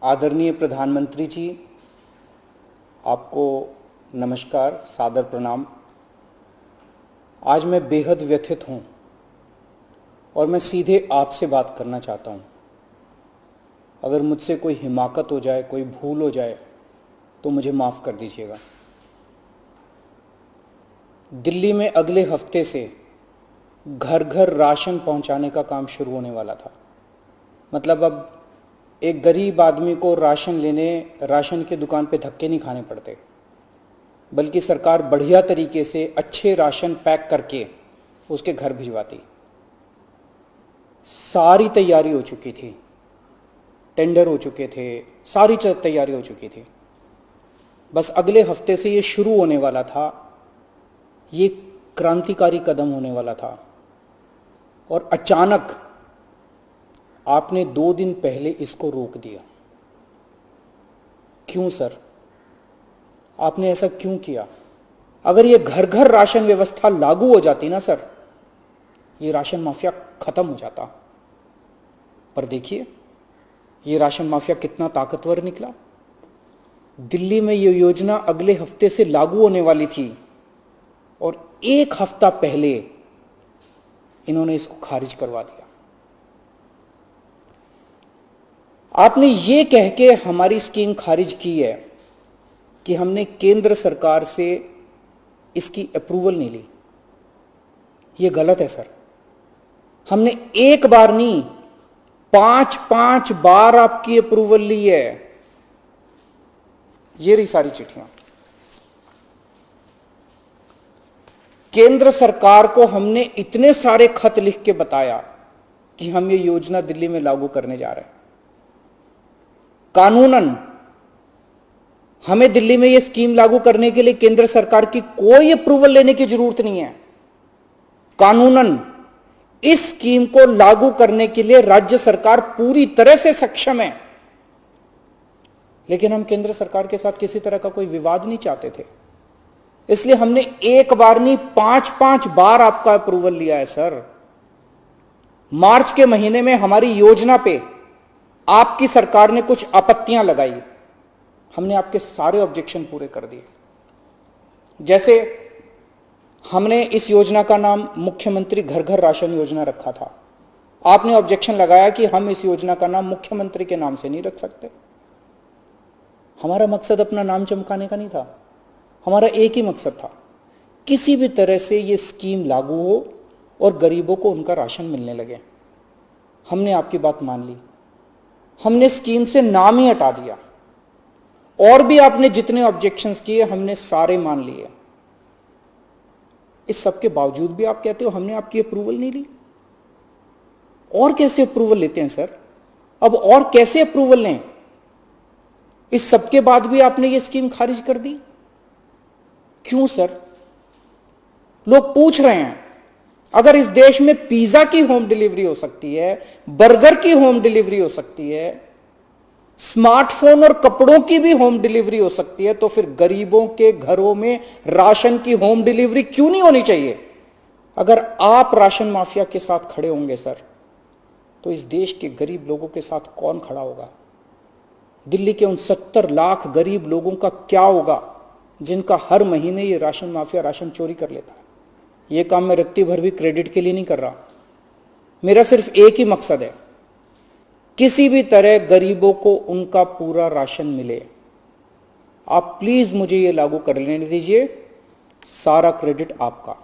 आदरणीय प्रधानमंत्री जी, आपको नमस्कार, सादर प्रणाम। आज मैं बेहद व्यथित हूँ और मैं सीधे आपसे बात करना चाहता हूँ। अगर मुझसे कोई हिमाकत हो जाए, कोई भूल हो जाए तो मुझे माफ़ कर दीजिएगा। दिल्ली में अगले हफ्ते से घर घर राशन पहुँचाने का काम शुरू होने वाला था। मतलब अब एक गरीब आदमी को राशन की दुकान पे धक्के नहीं खाने पड़ते, बल्कि सरकार बढ़िया तरीके से अच्छे राशन पैक करके उसके घर भिजवाती। सारी तैयारी हो चुकी थी, टेंडर हो चुके थे, सारी तैयारी हो चुकी थी। बस अगले हफ्ते से ये शुरू होने वाला था। ये क्रांतिकारी कदम होने वाला था और अचानक आपने 2 दिन पहले इसको रोक दिया। क्यों सर? आपने ऐसा क्यों किया? अगर ये घर घर राशन व्यवस्था लागू हो जाती ना सर, ये राशन माफिया खत्म हो जाता। पर देखिए, ये राशन माफिया कितना ताकतवर निकला। दिल्ली में ये योजना अगले हफ्ते से लागू होने वाली थी और 1 हफ्ता पहले इन्होंने इसको खारिज करवा दिया। आपने ये कह के हमारी स्कीम खारिज की है कि हमने केंद्र सरकार से इसकी अप्रूवल नहीं ली। ये गलत है सर। हमने एक बार नहीं, 5 बार आपकी अप्रूवल ली है। ये रही सारी चिट्ठियां। केंद्र सरकार को हमने इतने सारे खत लिख के बताया कि हम ये योजना दिल्ली में लागू करने जा रहे हैं। कानूनन हमें दिल्ली में यह स्कीम लागू करने के लिए केंद्र सरकार की कोई अप्रूवल लेने की जरूरत नहीं है। कानूनन इस स्कीम को लागू करने के लिए राज्य सरकार पूरी तरह से सक्षम है। लेकिन हम केंद्र सरकार के साथ किसी तरह का कोई विवाद नहीं चाहते थे, इसलिए हमने एक बार नहीं, 5 बार आपका अप्रूवल लिया है सर। मार्च के महीने में हमारी योजना पे आपकी सरकार ने कुछ आपत्तियां लगाई, हमने आपके सारे ऑब्जेक्शन पूरे कर दिए। जैसे हमने इस योजना का नाम मुख्यमंत्री घर घर राशन योजना रखा था। आपने ऑब्जेक्शन लगाया कि हम इस योजना का नाम मुख्यमंत्री के नाम से नहीं रख सकते। हमारा मकसद अपना नाम चमकाने का नहीं था, हमारा एक ही मकसद था, किसी भी तरह से यह स्कीम लागू हो और गरीबों को उनका राशन मिलने लगे। हमने आपकी बात मान ली, हमने स्कीम से नाम ही हटा दिया। और भी आपने जितने ऑब्जेक्शंस किए हमने सारे मान लिए। इस सब के बावजूद भी आप कहते हो हमने आपकी अप्रूवल नहीं ली। और कैसे अप्रूवल लेते हैं सर? अब और कैसे अप्रूवल लें? इस सब के बाद भी आपने ये स्कीम खारिज कर दी। क्यों सर? लोग पूछ रहे हैं, अगर इस देश में पिज्जा की होम डिलीवरी हो सकती है, बर्गर की होम डिलीवरी हो सकती है, स्मार्टफोन और कपड़ों की भी होम डिलीवरी हो सकती है, तो फिर गरीबों के घरों में राशन की होम डिलीवरी क्यों नहीं होनी चाहिए? अगर आप राशन माफिया के साथ खड़े होंगे सर, तो इस देश के गरीब लोगों के साथ कौन खड़ा होगा? दिल्ली के उन 70 लाख गरीब लोगों का क्या होगा जिनका हर महीने ये राशन माफिया राशन चोरी कर लेता है? ये काम मैं रत्ती भर भी क्रेडिट के लिए नहीं कर रहा। मेरा सिर्फ एक ही मकसद है, किसी भी तरह गरीबों को उनका पूरा राशन मिले। आप प्लीज मुझे ये लागू कर लेने दीजिए, सारा क्रेडिट आपका।